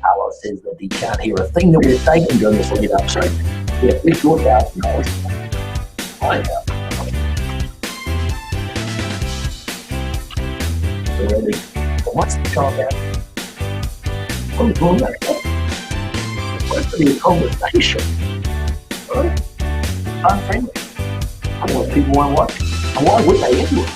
Carlos says that he can't hear a thing that we're taking during this lead up. So, yeah, please look out. Find out. Ready? What's the show about? Oh, well, that's supposed to be a conversation. Right? Unfriendly. I don't know what people want to watch. And why would they anyway?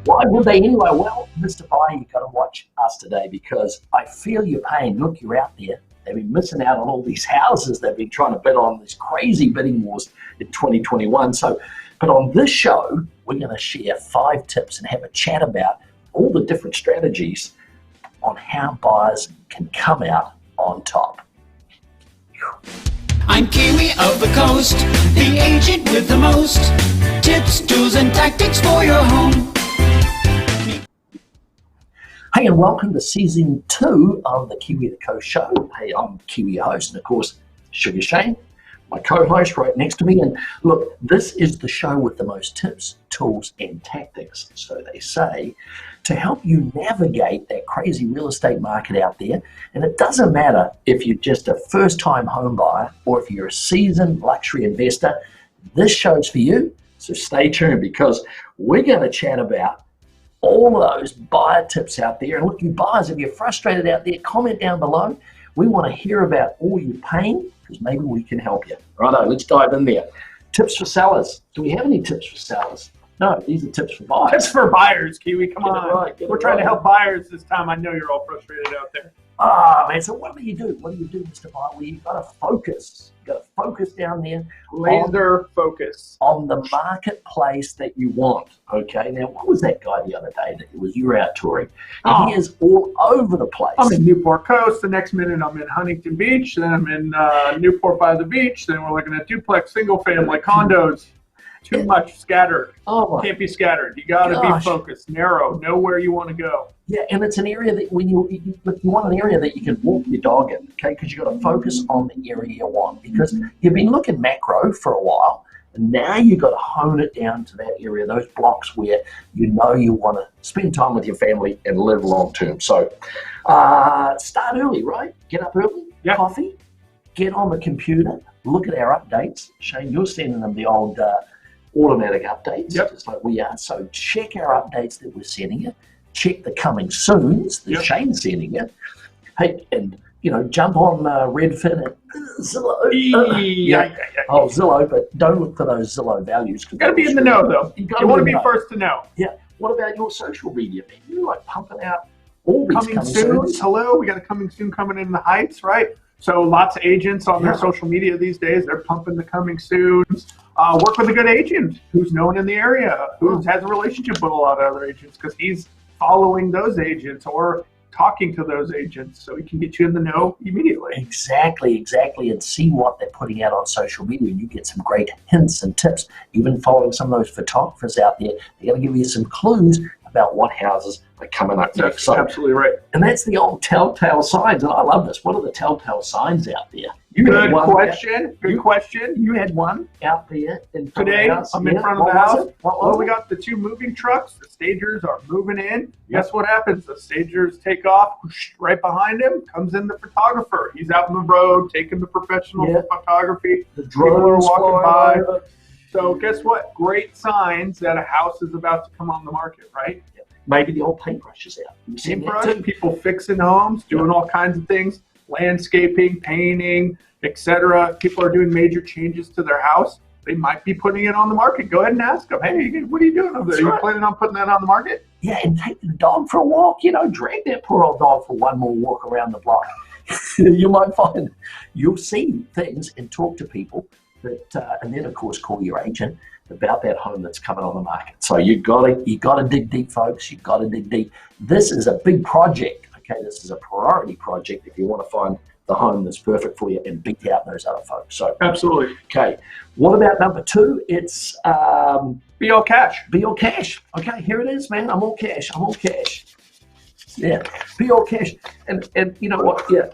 Why would they anyway? Well, Mr. Buyer, you've got to watch us today because I feel your pain. Look, you're out there. They've been missing out on all these houses. They've been trying to bid on these crazy bidding wars in 2021. But on this show, we're going to share 5 tips and have a chat about all the different strategies on how buyers can come out on top. I'm Kiwi of the coast, the agent with the most tips, tools, and tactics for your home. Hey, and welcome to season 2 of the Kiwi of the Coast show. Hey, I'm Kiwi, your host, and of course, Sugar Shane, my co-host right next to me. And look, this is the show with the most tips, tools, and tactics, so they say, to help you navigate that crazy real estate market out there. And it doesn't matter if you're just a first-time home buyer or if you're a seasoned luxury investor, this show's for you. So stay tuned because we're going to chat about all of those buyer tips out there. And look, you buyers, if you're frustrated out there, comment down below. We want to hear about all your pain because maybe we can help you. Righto, let's dive in there. Tips for sellers. Do we have any tips for sellers? No, these are tips for buyers. Tips for buyers, Kiwi. Come on. Right, We're trying to help buyers this time. I know you're all frustrated out there. Ah, man. So what do you do? What do you do, Mr. Buyer? Well, you've got to focus. You've got to focus down there. Laser focus. On the marketplace that you want. Okay. Now, what was that guy the other day that it was you were out touring? And he is all over the place. I'm in Newport Coast. The next minute I'm in Huntington Beach. Then I'm in Newport by the beach. Then we're looking at duplex, single family condos. Too much scattered. Oh, can't be scattered. You got to be focused, narrow, know where you want to go. Yeah, and it's an area that when you want an area that you can walk your dog in, okay? Because you've got to focus on the area you want. Because you've been looking macro for a while, and now you've got to hone it down to that area, those blocks where you know you want to spend time with your family and live long term. So start early, right? Get up early, coffee, get on the computer, look at our updates. Shane, you're sending them the old automatic updates, just like we are. So check our updates that we're sending you. Check the coming soons that Shane's sending you. Hey, and jump on Redfin and Zillow. Zillow, but don't look for those Zillow values. You got to be in the know, though. You want to be first to know. Yeah. What about your social media, man? You're like pumping out all these coming soon. Hello, we got a coming soon coming in the Heights, right? So lots of agents on their social media these days, they're pumping the coming soons. Work with a good agent who's known in the area, who has a relationship with a lot of other agents because he's following those agents or talking to those agents so he can get you in the know immediately. Exactly. And see what they're putting out on social media. And you get some great hints and tips. Even following some of those photographers out there, they're going to give you some clues about what houses are coming up next. That's absolutely right. And that's the old telltale signs. And I love this. What are the telltale signs out there? Good question. You had one out there in front today. Of the house. I'm in front of the house. Well, we got the 2 moving trucks. The stagers are moving in. Guess what happens? The stagers take off. Right behind him comes in the photographer. He's out on the road taking the professional photography. The drones are walking by. Over. So guess what? Great signs that a house is about to come on the market, right? Maybe the old paintbrush is out. Paintbrush, people fixing homes, doing all kinds of things, landscaping, painting, etc. People are doing major changes to their house. They might be putting it on the market. Go ahead and ask them, hey, what are you doing over there? Are you planning on putting that on the market? Yeah, and take the dog for a walk. Drag that poor old dog for one more walk around the block. You might find you'll see things and talk to people. And then, of course, call your agent about that home that's coming on the market. So you got to dig deep, folks. You got to dig deep. This is a big project. Okay, this is a priority project if you want to find the home that's perfect for you and beat out those other folks. So absolutely. Okay. What about number 2? It's be all cash. Be all cash. Okay, here it is, man. I'm all cash. Yeah, be all cash. And you know what? Yeah.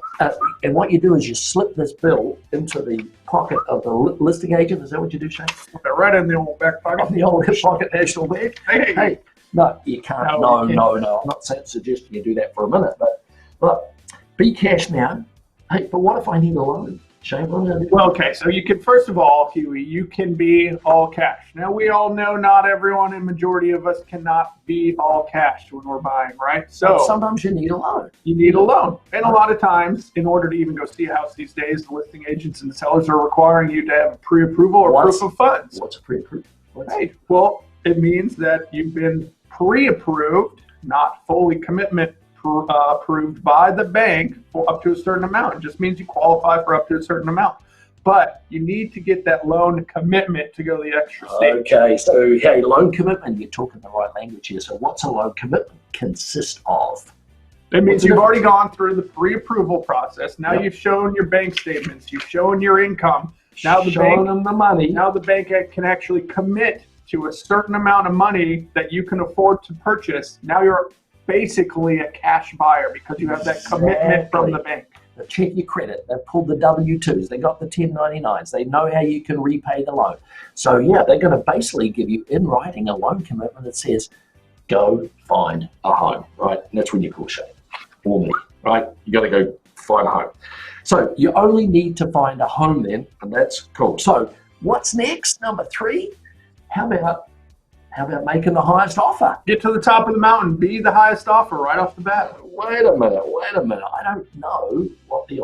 And what you do is you slip this bill into the pocket of the listing agent. Is that what you do, Shane? Right in the old back pocket. On the old hip pocket national bag. Hey. No, you can't. No. I'm not suggesting you do that for a minute. But be cash now. Hey, but what if I need a loan? Shane, what am I gonna do? Well, okay, so you can, first of all, Kiwi, you can be all cash. Now, we all know not everyone and majority of us cannot be all cash when we're buying, right? So sometimes you need a loan. you need a loan. And a lot of times, in order to even go see a house these days, the listing agents and the sellers are requiring you to have pre-approval or proof of funds. What's a pre-approval? Right. Well, it means that you've been pre-approved, not fully commitment approved by the bank for up to a certain amount. It just means you qualify for up to a certain amount. But you need to get that loan commitment to go the extra stage. Okay, so hey, loan commitment, you're talking the right language here. So what's a loan commitment consist of? It means you've already gone through the pre-approval process. Now Yep. you've shown your bank statements. You've shown your income. Now the Showing bank, them the money. now the bank can actually commit to a certain amount of money that you can afford to purchase. Now you're basically a cash buyer because you have that commitment from the bank. They check your credit. They've pulled the W-2s. They got the 1099s. They know how you can repay the loan. So yeah, they're going to basically give you in writing a loan commitment that says, go find a home, right? And that's when you call Shane or me, right? You got to go find a home. So you only need to find a home then, and that's cool. So what's next? Number 3, how about making the highest offer? Get to the top of the mountain. Be the highest offer right off the bat. Wait a minute. I don't know what the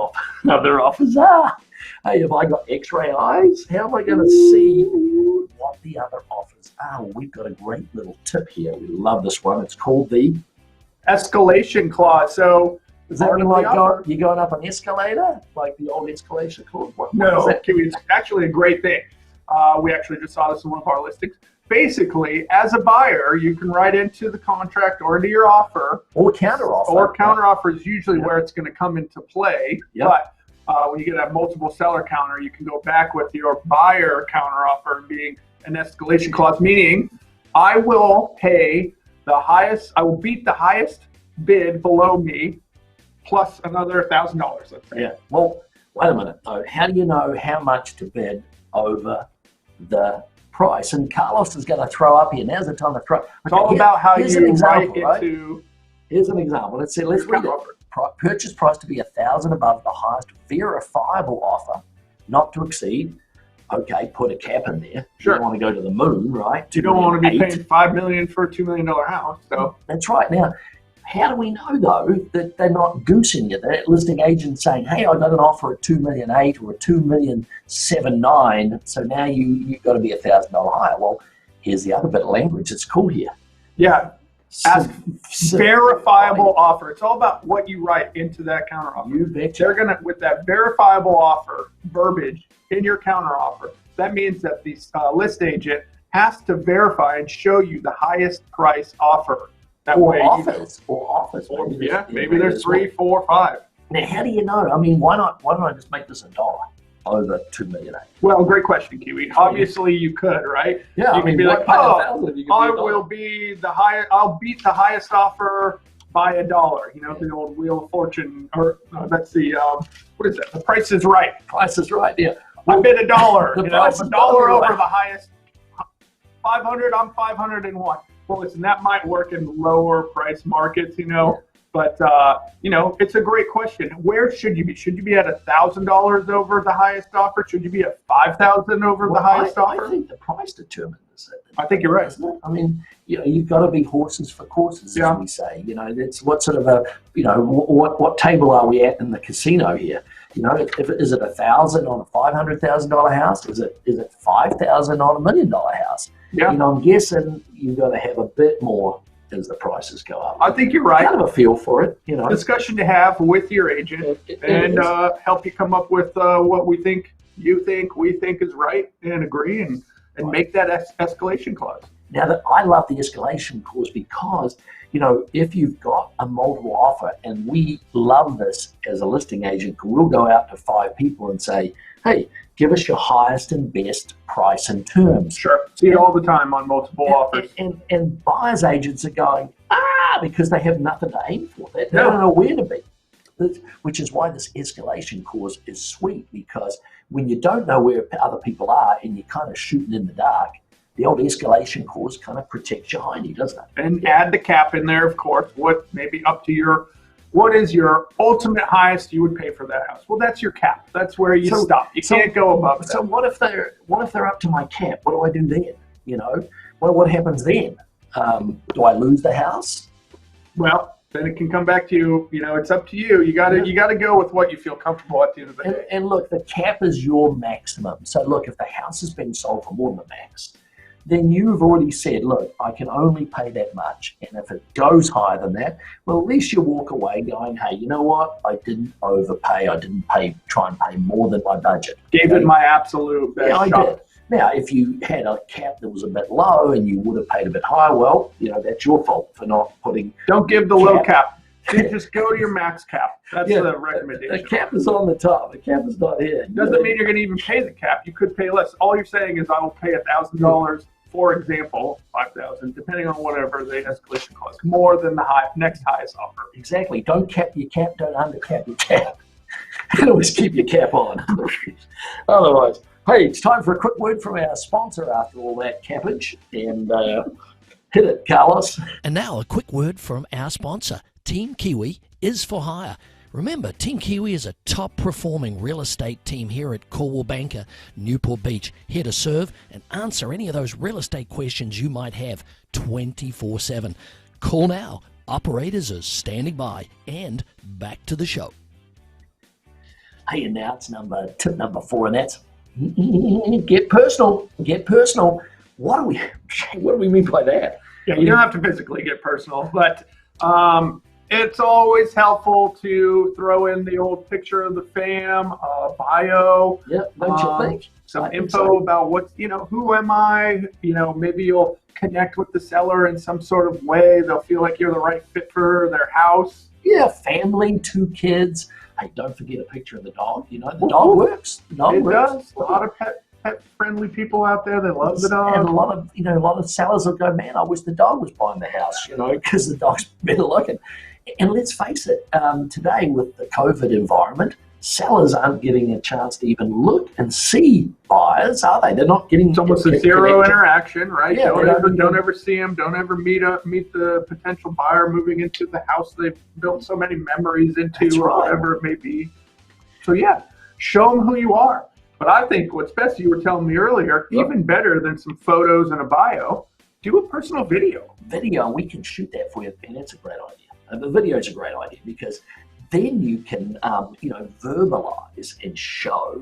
other offers are. Hey, have I got x-ray eyes? How am I going to see what the other offers are? Well, we've got a great little tip here. We love this one. It's called the Escalation clause. So is that like you're going up an escalator, like the old escalation clause? What no, is that? it's actually a great thing. We actually just saw this in one of our listings. Basically, as a buyer, you can write into the contract or into your offer. Or counteroffer. Or counteroffer is usually where it's going to come into play. Yep. But when you get a multiple seller counter, you can go back with your buyer counteroffer being an escalation clause, meaning I will pay the highest, I will beat the highest bid below me plus another $1,000, let's say. Yeah. Well, wait a minute though. How do you know how much to bid over the price? And Carlos is going to throw up here. Now's the time to throw. It's all about how here's you an example, write into. Here's an example. Let's read it. Purchase price to be $1,000 above the highest verifiable offer, not to exceed. Okay, put a cap in there. Sure. You don't want to go to the moon, right? You don't want to be paying $5 million for a $2 million house. So that's right. Now, how do we know though that they're not goosing you? That listing agent saying, "Hey, I got an offer at $2,800,000 or $2,790,000, so now you've got to be $1,000 higher." Well, here's the other bit of language. It's cool here. Yeah. Ask verifiable offer. It's all about what you write into that counteroffer. You betcha. They're gonna, with that verifiable offer verbiage in your counteroffer, that means that the list agent has to verify and show you the highest price offer. That or way offers. Maybe there's 3, 4, 5. Now, how do you know? I mean, why not I just make this $1 over $2,800,000? Well, great question, Kiwi. Obviously, you could, right? Yeah, you can be like, I'll beat the highest offer by $1. You know, the old Wheel of Fortune, or that's the what is that? The Price is Right. Price is Right. Yeah, I bid $1. You know, price $1 is over right. the highest. 500. I'm 501. Well, listen, that might work in lower price markets, you know. But, you know, it's a great question. Where should you be? Should you be at $1,000 over the highest offer? Should you be at $5,000 over the highest offer? I think the price determines it. I think you're right. Isn't it? I mean, you know, you've got to be horses for courses, as we say. You know, that's what sort of what table are we at in the casino here? You know, is it $1,000 on a $500,000 house? Is it $5,000 on $1 million house? Yeah. You know, I'm guessing you've got to have a bit more as the prices go up. I think you're right. Kind of a feel for it, you know. Discussion to have with your agent and help you come up with what we think, we think is right, and agree and make that escalation clause. Now, I love the escalation clause because, you know, if you've got a multiple offer, and we love this as a listing agent, we'll go out to 5 people and say, hey, give us your highest and best price and terms. Sure. See it all the time on multiple offers. And buyers agents are going, because they have nothing to aim for. They don't know where to be. Which is why this escalation clause is sweet, because when you don't know where other people are and you're kind of shooting in the dark, the old escalation clause kind of protects you hiney, doesn't it? And add the cap in there, of course, what maybe up to your what is your ultimate highest you would pay for that house? Well, that's your cap. That's where you stop. You can't go above that. So what if they're up to my cap? What do I do then? You know, what happens then? Do I lose the house? Well, then it can come back to you. You know, it's up to you. You got to go with what you feel comfortable at the end of the day. And look, the cap is your maximum. So look, if the house has been sold for more than the max, then you've already said, look, I can only pay that much. And if it goes higher than that, well, at least you walk away going, hey, you know what? I didn't overpay. I didn't try and pay more than my budget. Gave it my absolute best shot. I did. Now, if you had a cap that was a bit low and you would have paid a bit higher, well, you know, that's your fault for not putting. Don't give the low cap. Just go to your max cap. That's the recommendation. The cap is on the top. The cap is not here. Doesn't mean you're going to even pay the cap. You could pay less. All you're saying is I will pay $1,000, for example, $5,000, depending on whatever the escalation clause, more than the next highest offer. Exactly. Don't cap your cap. Don't undercap your cap. And always keep your cap on. Otherwise. Hey, it's time for a quick word from our sponsor after all that cappage. And hit it, Carlos. And now a quick word from our sponsor. Team Kiwi is for hire. Remember, Team Kiwi is a top-performing real estate team here at Coldwell Banker, Newport Beach, here to serve and answer any of those real estate questions you might have 24/7. Call now. Operators are standing by. And back to the show. Hey, and now it's tip number 4, and that's get personal. Get personal. What do we mean by that? Yeah, you don't have to physically get personal, but it's always helpful to throw in the old picture of the fam, bio. Yeah, don't you think? Some info about who am I? Maybe you'll connect with the seller in some sort of way. They'll feel like you're the right fit for their house. Yeah, family, 2 kids. Hey, don't forget a picture of the dog. The dog works. The dog works. Does. A lot of pet-friendly people out there. They love the dog. And a lot of sellers will go, man, I wish the dog was buying the house, because the dog's better looking. And let's face it, today with the COVID environment, sellers aren't getting a chance to even look and see buyers, are they? They're not getting. It's almost a zero interaction, right? Yeah, don't ever see them. Don't ever meet the potential buyer moving into the house they've built so many memories into, or whatever it may be. So yeah, show them who you are. But I think what's best, you were telling me earlier, even better than some photos and a bio, do a personal video. We can shoot that for you, and it's a great idea. The video is a great idea because then you can, verbalize and show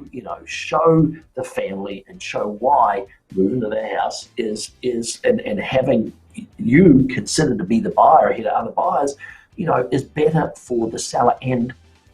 the family and show why moving to their house is and having you considered to be the buyer ahead of other buyers, is better for the seller and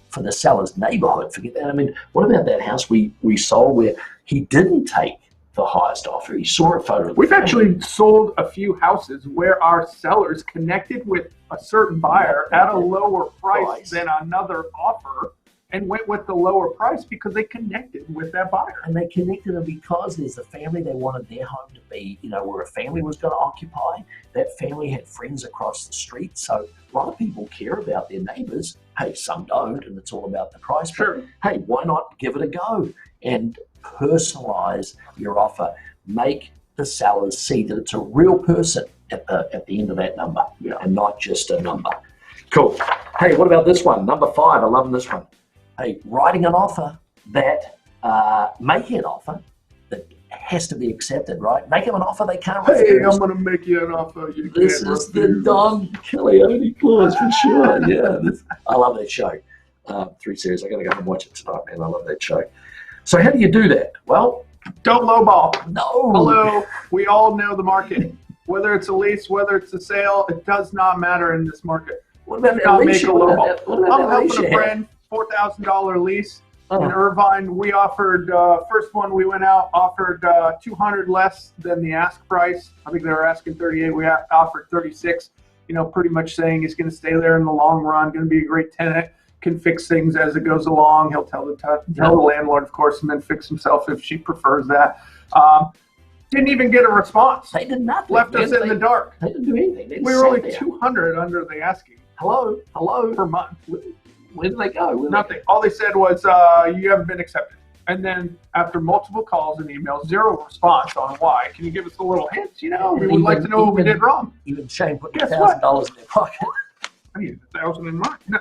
for the seller's neighborhood. Forget that. I mean, what about that house we sold where he didn't take the highest offer? He saw a photo. We've actually sold a few houses where our sellers connected with a certain buyer at a lower price than another offer and went with the lower price because they connected with that buyer. And they connected them because there's a family they wanted their home to be, where a family was going to occupy. That family had friends across the street. So a lot of people care about their neighbors. Hey, some don't, and it's all about the price. Sure. But, hey, why not give it a go and personalize your offer? Make the sellers see that it's a real person at the end of that number, and not just a number. Cool. Hey, what about this one? Number 5. I love this one. Hey, writing an offer making an offer that has to be accepted, right? Make them an offer they can't refuse. Hey, I'm going to make you an offer you this can't is refuse. The Don Corleone clause for sure. Yeah, I love that show. 3 series. I got to go and watch it tonight, man. I love that show. So how do you do that? Well, don't lowball. No. Hello. We all know the market. Whether it's a lease, whether it's a sale, it does not matter in this market. What about that lease? I'm helping a you friend, $4,000 lease in Irvine. We offered, first one we went out, offered $200 less than the ask price. I think they were asking $38. We offered $36, pretty much saying he's going to stay there in the long run, going to be a great tenant, can fix things as it goes along. He'll tell the landlord, of course, and then fix himself if she prefers that. Didn't even get a response. They did nothing. Left us in the dark. They didn't do anything. We were only $200 under the asking. Hello per month. Where did they go? Nothing. All they said was, you haven't been accepted. And then after multiple calls and emails, 0 response on why. Can you give us a little hint? We would like to know what we did wrong. Even Shane put $1,000 in their pocket. I need $1,000 in mine. No.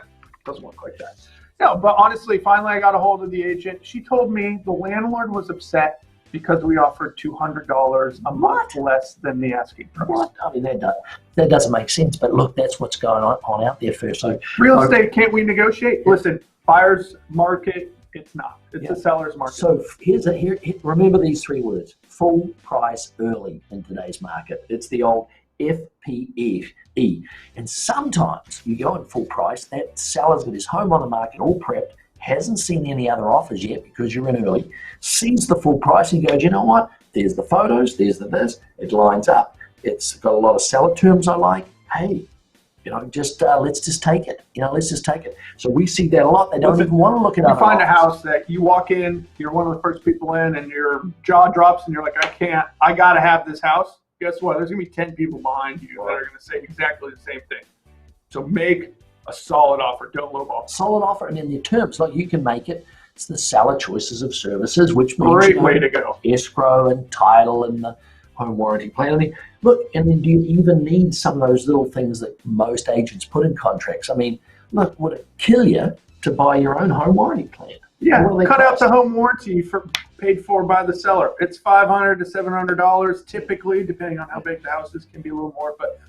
Doesn't work like that. No, but honestly, finally I got a hold of the agent. She told me the landlord was upset because we offered $200 a month less than the asking price. What? I mean, that doesn't make sense. But look, that's what's going on out there first. So real estate, can't we negotiate? Listen, buyer's market, it's not. It's a seller's market. So remember these 3 words: full price early in today's market. It's the old FPE. And sometimes you go in full price, that seller's got his home on the market all prepped, hasn't seen any other offers yet because you're in early, sees the full price and goes, you know what? There's the photos, there's the this, it lines up. It's got a lot of seller terms I like. Hey, let's just take it. Let's just take it. So we see that a lot. They don't even want to look at other You find a offers. house that you walk in, you're one of the first people in, and your jaw drops and you're like, I got to have this house. Guess what? There's going to be 10 people behind you that are going to say exactly the same thing. So make a solid offer. Don't lowball. Solid offer, and then your terms, like you can make it. It's the seller choices of services, which means Great way to go. escrow and title and the home warranty plan. I mean, look, and then do you even need some of those little things that most agents put in contracts? I mean, look, would it kill you to buy your own home warranty plan? Yeah, What do they cut out cost? the home warranty paid for by the seller. It's $500 to $700 typically, depending on how big the house is. Can be a little more, but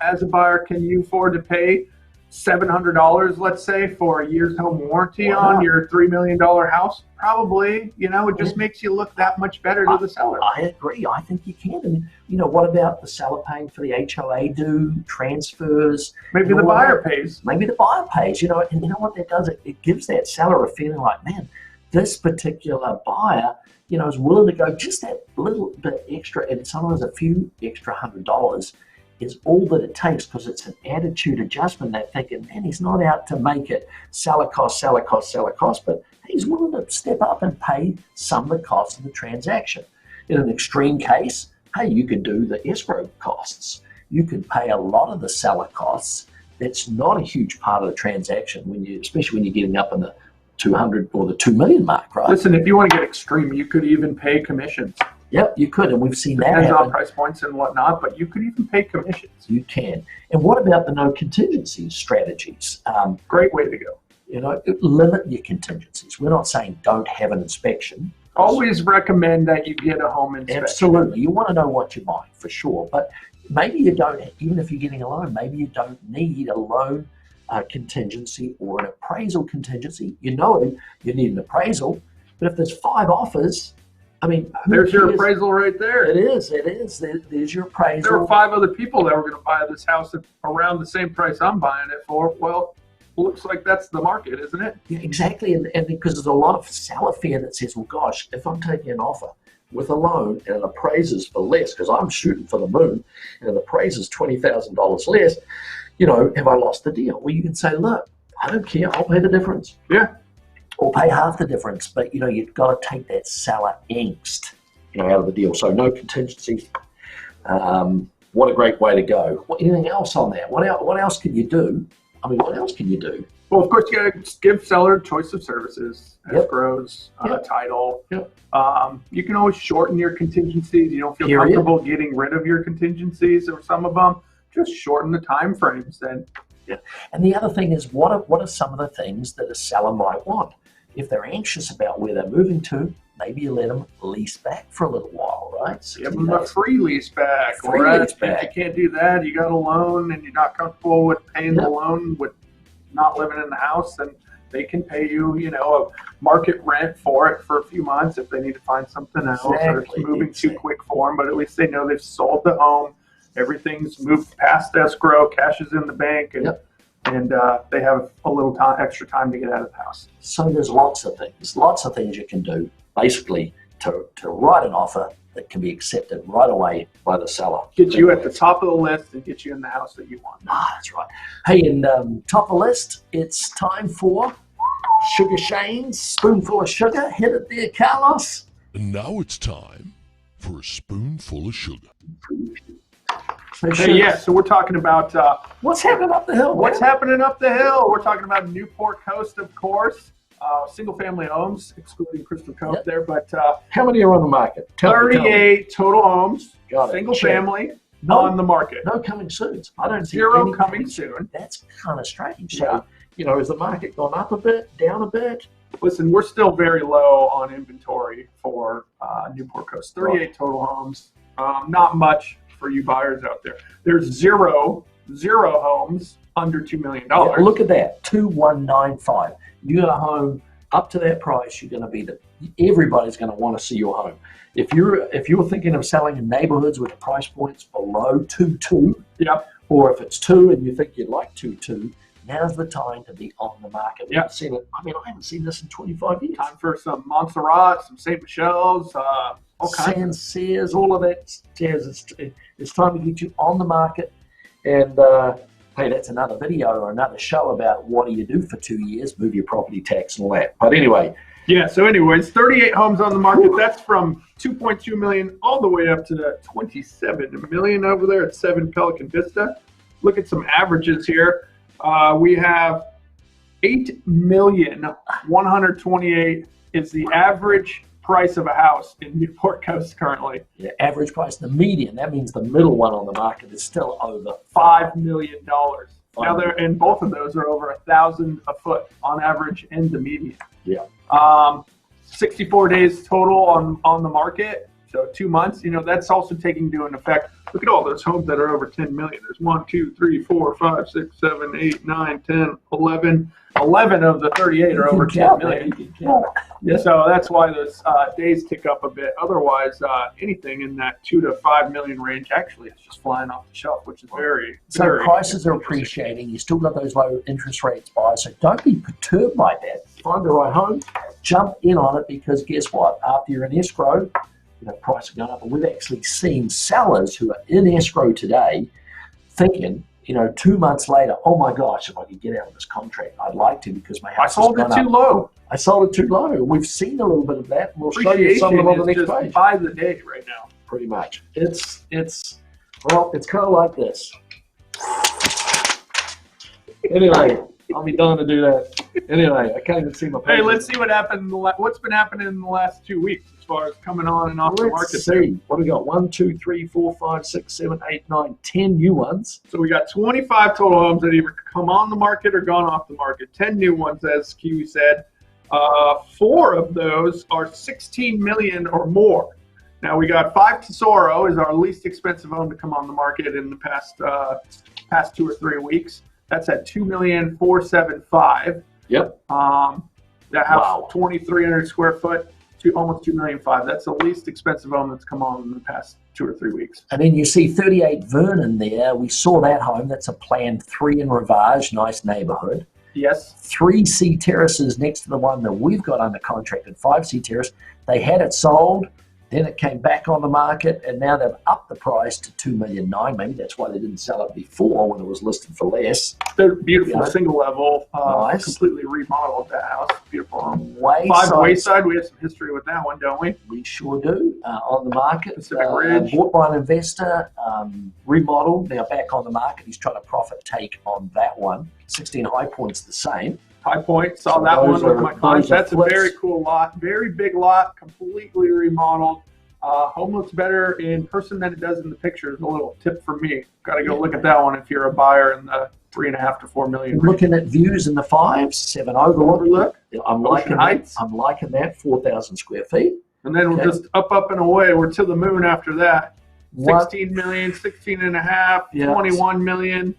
as a buyer, can you afford to pay $700, let's say, for a year's home warranty on your $3 million house? Probably. It just makes you look that much better to the seller. I agree. I think you can. And what about the seller paying for the HOA due, transfers? Maybe the buyer pays. Maybe the buyer pays, and you know what that does? It gives that seller a feeling like, man, this particular buyer, is willing to go just that little bit extra, and sometimes a few extra $100 is all that it takes, because it's an attitude adjustment. They're thinking, man, he's not out to make it seller cost, but he's willing to step up and pay some of the costs of the transaction. In an extreme case, hey, you could do the escrow costs. You could pay a lot of the seller costs. That's not a huge part of the transaction, especially when you're getting up in the 200 or the 2 million mark, right? Listen, if you want to get extreme, you could even pay commissions. Yep, you could, and we've seen that Depends happen. on price points and whatnot, but you could even pay commissions. You can. And what about the no contingencies strategies? Great way to go. Limit your contingencies. We're not saying don't have an inspection. Always recommend that you get a home inspection. Absolutely. You want to know what you're buying, for sure. But maybe you don't, even if you're getting a loan, maybe you don't need a loan contingency or an appraisal contingency. You need an appraisal. But if there's 5 offers, I mean, there's your appraisal right there. It is. There's your appraisal. There were 5 other people that were going to buy this house at around the same price I'm buying it for. Well, looks like that's the market, isn't it? Yeah, exactly. And because there's a lot of seller fear that says, well, gosh, if I'm taking an offer with a loan and it appraises for less, because I'm shooting for the moon, and it appraises $20,000 less, have I lost the deal? Well, you can say, look, I don't care. I'll pay the difference. Yeah. Or pay half the difference. But, you've got to take that seller angst, out of the deal. So no contingencies. What a great way to go. Anything else on that? What else can you do? What else can you do? Well, of course, you got to give seller choice of services, escrows, title. Yep. You can always shorten your contingencies. You don't feel comfortable getting rid of your contingencies or some of them. Just shorten the time frames then. Yeah. And the other thing is, what are some of the things that a seller might want? If they're anxious about where they're moving to, maybe you let them lease back for a little while, right? Give them a free lease back. If you can't do that, you got a loan and you're not comfortable with paying the loan with not living in the house, then they can pay you, a market rent for it for a few months if they need to find something else or it's moving too quick for them. But at least they know they've sold the home. Everything's moved past escrow, cash is in the bank, and they have a little extra time to get out of the house. So there's lots of things you can do, basically, to write an offer that can be accepted right away by the seller. Get you at the top of the list and get you in the house that you want. That's right. Hey, and top of the list, it's time for Sugar Shane's Spoonful of Sugar. Hit it there, Carlos. And now it's time for a spoonful of sugar. So we're talking about what's happening up the hill. What's happening up the hill? We're talking about Newport Coast, of course. Single-family homes, excluding Crystal Cove there. But how many are on the market? 38 total homes, single-family on the market. No coming soon. I don't see zero coming soon. That's kind of strange. Yeah. So, has the market gone up a bit, down a bit? Listen, we're still very low on inventory for Newport Coast. 38 Right. total homes. Not much for you buyers out there. There's zero homes under $2 million. Yeah, look at that, 2195. You got a home up to that price. You're going to everybody's going to want to see your home. If you're thinking of selling in neighborhoods with price points below 2.2, Yep. or if it's 2 and you think you'd like 2.2, now's the time to be on the market. We haven't seen it. I haven't seen this in 25 years. Time for some Montserrat, some St. Michelle's, all kinds of Sancerres, all of that jazz. It's time to get you on the market. And hey, that's another video or another show about what do you do for 2 years, move your property tax and all that. But anyway. Yeah, so anyways, 38 homes on the market. That's from 2.2 million all the way up to 27 million over there at 7 Pelican Vista. Look at some averages here. We have 8,128,000 is the average price of a house in Newport Coast currently. Yeah, average price, the median, that means the middle one on the market is still over $5 million. Now and both of those are over $1,000 a foot on average in the median. Yeah. 64 days total on the market, so 2 months. That's also taking into effect. Look at all those homes that are over 10 million. There's 1, 2, 3, 4, 5, 6, 7, 8, 9, 10, 11. 11 of the 38 are over 10 million. Yeah. So that's why those days tick up a bit. Otherwise, anything in that 2 to 5 million range actually is just flying off the shelf, which is very. Prices are appreciating. You still got those low interest rates by, so don't be perturbed by that. Find the right home, jump in on it, because guess what? After you're in escrow, prices are going up. And we've actually seen sellers who are in escrow today thinking, 2 months later, oh my gosh, if I could get out of this contract, I'd like to, because my house I sold it too low. I sold it too low. We've seen a little bit of that. We'll show you some of it on the next page. By the day right now. Pretty much. It's kind of like this. Anyway, I'll be done to do that. Anyway, I can't even see my page. Hey, let's see what happened. What's been happening in the last 2 weeks as far as coming on and off the market? Let's see. What do we got? 1, 2, 3, 4, 5, 6, 7, 8, 9, 10 new ones. So we got 25 total homes that either come on the market or gone off the market. 10 new ones, as Kiwi said. 4 of those are 16 million or more. Now we got 5 Tesoro is our least expensive home to come on the market in the past 2 or 3 weeks. That's at 2,475,000. Yep. That house, 2,300 square foot, almost 2,500,000. That's the least expensive home that's come on in the past 2 or 3 weeks. And then you see 38 Vernon there. We saw that home. That's a planned 3 in Rivage, nice neighborhood. Yes. 3 C terraces next to the one that we've got under contract at 5 C terrace. They had it sold. Then it came back on the market, and now they've upped the price to $2,900,000. Maybe that's why they didn't sell it before when it was listed for less. They're beautiful, Yeah. single level, Nice. completely remodeled that house. Beautiful home. 5 Wayside, Wayside, we have some history with that one, don't we? we sure do. On the market, Pacific Ridge. bought by an investor, remodeled, now back on the market. He's trying to profit take on that one. 16 High Point's the same. High Point, saw So that those one with are- my clients. those are That's a flips. very cool lot, very big lot, completely remodeled. Home looks better in person than it does in the pictures. A little tip from me. Got to go look at that one if you're a buyer in the 3.5 to 4 million range. Looking at views in the 5s, 7 overlook. I'm liking Heights. that. I'm liking that. 4,000 square feet. And then we're Okay. just up and away. We're to the moon after that. What- 16 million, 16 and a half, Yeah. 21 million,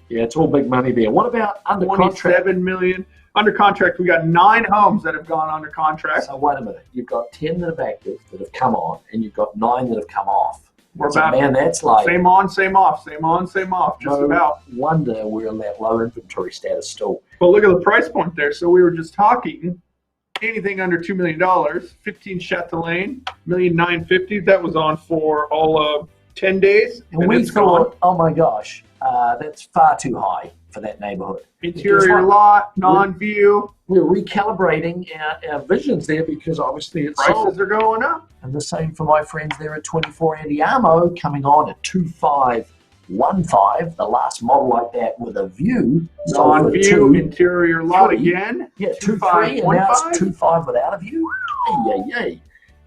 Yeah, it's all big money there. What about under contract? 27 million. Under contract, we got 9 homes that have gone under contract. So wait a minute. You've got 10 that are active that have come on, and you've got 9 that have come off. We're So, about man, that's like same on, same off, same on, same off, just no about. wonder we're in that low inventory status still. But look at the price point there. So we were just talking anything under $2 million, 15 Chatelaine, 1,950,000. That was on for all of 10 days. And we it's gone. thought, oh my gosh, that's far too high for that neighborhood. Interior Guess what? lot, non-view, We're recalibrating our visions there because obviously it's prices sold. are going up. And the same for my friends there at 24 Andiamo, coming on at 2515, the last model like that with a view. sold for Non-view, 2, interior lot 3. again. Yeah, 2.3, and now it's 2.5 without a view. Yay.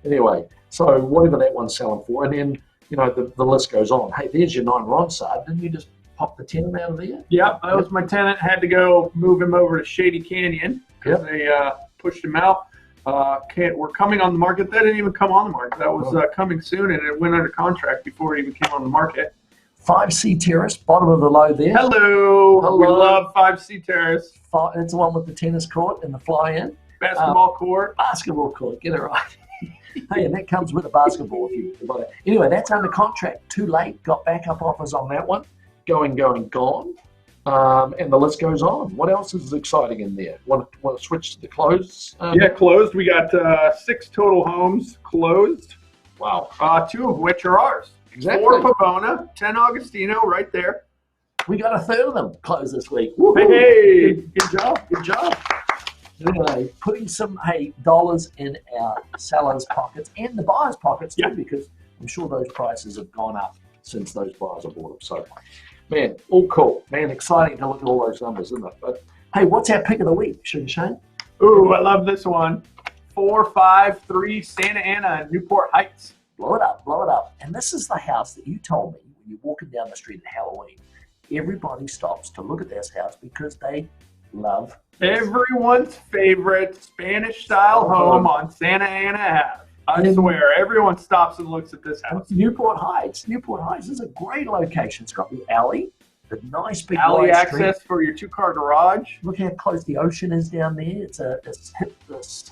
Anyway, so whatever that one's selling for, and then the list goes on. Hey, there's your 9 Ronsard. Didn't you just popped the tenant out of there? Yeah, that was my tenant. Had to go move him over to Shady Canyon because they pushed him out. We're coming on the market. That didn't even come on the market. That was coming soon, and it went under contract before it even came on the market. 5C Terrace, bottom of the low there. Hello. We love 5C Terrace. It's the one with the tennis court and the fly-in. Basketball court. Basketball court, get it right. Hey, and that comes with a basketball if you buy it. Anyway, that's under contract. Too late. Got backup offers on that one. Going, gone. And the list goes on. What else is exciting in there? Want to switch to the closed? Closed. We got 6 total homes closed. Wow. 2 of which are ours. Exactly. 4 Pavona, 10 Augustino, right there. We got a third of them closed this week. Hey, good job. Good job. Anyway, putting some dollars in our sellers' pockets and the buyers' pockets too, because I'm sure those prices have gone up since those buyers have bought them. So, man, all cool. Man, exciting to look at all those numbers, isn't it? But hey, what's our pick of the week, Sugar Shane? Ooh, I love this one. 453 Santa Ana, Newport Heights. Blow it up, blow it up. And this is the house that you told me when you're walking down the street at Halloween. Everybody stops to look at this house because they love everyone's favorite Spanish-style home on Santa Ana Ave. I swear, everyone stops and looks at this house. Newport Heights. Newport Heights is a great location. It's got the alley, the nice big alley wide access street. for your 2-car garage. Look how close the ocean is down there. It's a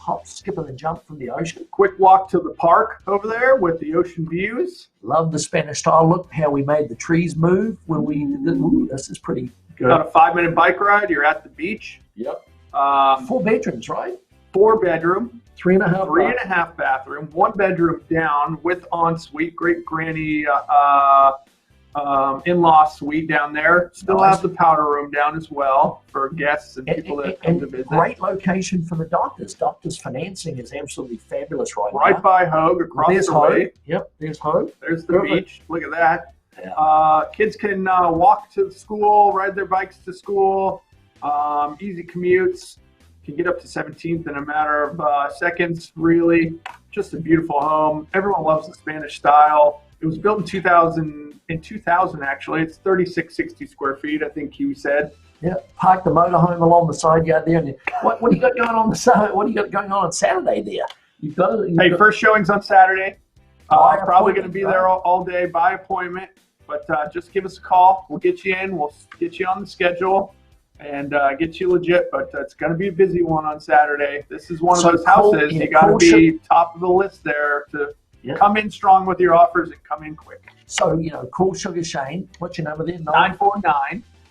hop, skip, and a jump from the ocean. Quick walk to the park over there with the ocean views. Love the Spanish style. Look how we made the trees move when we did this. Ooh, this is pretty good. About a 5-minute bike ride. You're at the beach. Yep. 4 bedrooms, right? 4 bedroom. 3.5 bathroom. 1 bedroom down with ensuite. Great granny in-law suite down there. Still have the powder room down as well for guests and people that come to visit. Great location for the doctors. Doctors financing is absolutely fabulous right now. Right by Hogue, across the way. Yep, there's Hogue. There's the beach. Look at that. Yeah. Kids can walk to school, ride their bikes to school. Easy commutes. Can get up to 17th in a matter of seconds. Really, just a beautiful home. Everyone loves the Spanish style. It was built in 2000. Actually, it's 3660 square feet. I think Kiwi said. Yeah, park the motorhome along the side yard there. And what do you got going on the side? What do you got going on Saturday there? First showings on Saturday. Probably going to be there all day by appointment. But just give us a call. We'll get you in. We'll get you on the schedule and get you legit. But it's going to be a busy one on Saturday. This is one of those houses. You got to be top of the list there to come in strong with your offers and come in quick. So, call Sugar Shane. What's your number there?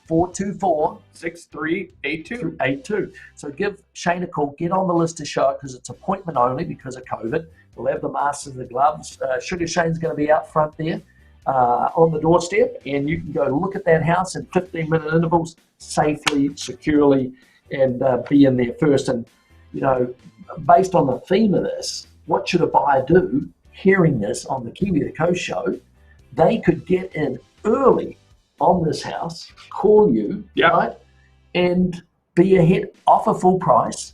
949-424-6382. So give Shane a call. Get on the list to show it because it's appointment only because of COVID. We'll have the masks and the gloves. Sugar Shane's going to be out front there on the doorstep, and you can go look at that house in 15-minute intervals safely, securely, and be in there first. And, based on the theme of this, what should a buyer do hearing this on the Kiwi the Coast show? They could get in early on this house, call you, right, and be ahead, offer full price,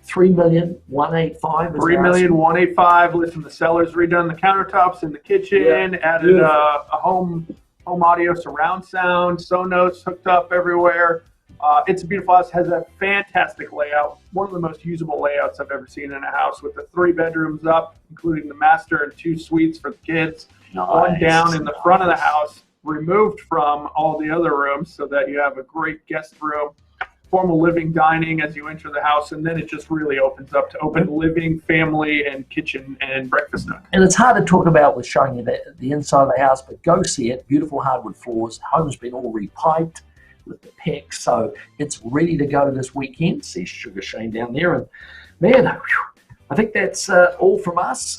$3,185,000. $3,185,000. Listen, the seller's redone the countertops in the kitchen, added a home audio surround sound, Sonos hooked up everywhere. It's a beautiful house. Has a fantastic layout. One of the most usable layouts I've ever seen in a house, with the 3 bedrooms up, including the master and 2 suites for the kids. Nice. One down in the front of the house, removed from all the other rooms, so that you have a great guest room, formal living, dining as you enter the house, and then it just really opens up to open living, family, and kitchen and breakfast nook. And it's hard to talk about with showing you the inside of the house, but go see it. Beautiful hardwood floors. Home's been all repiped with the PEX, so it's ready to go this weekend. See Sugar Shane down there, and man, I think that's all from us.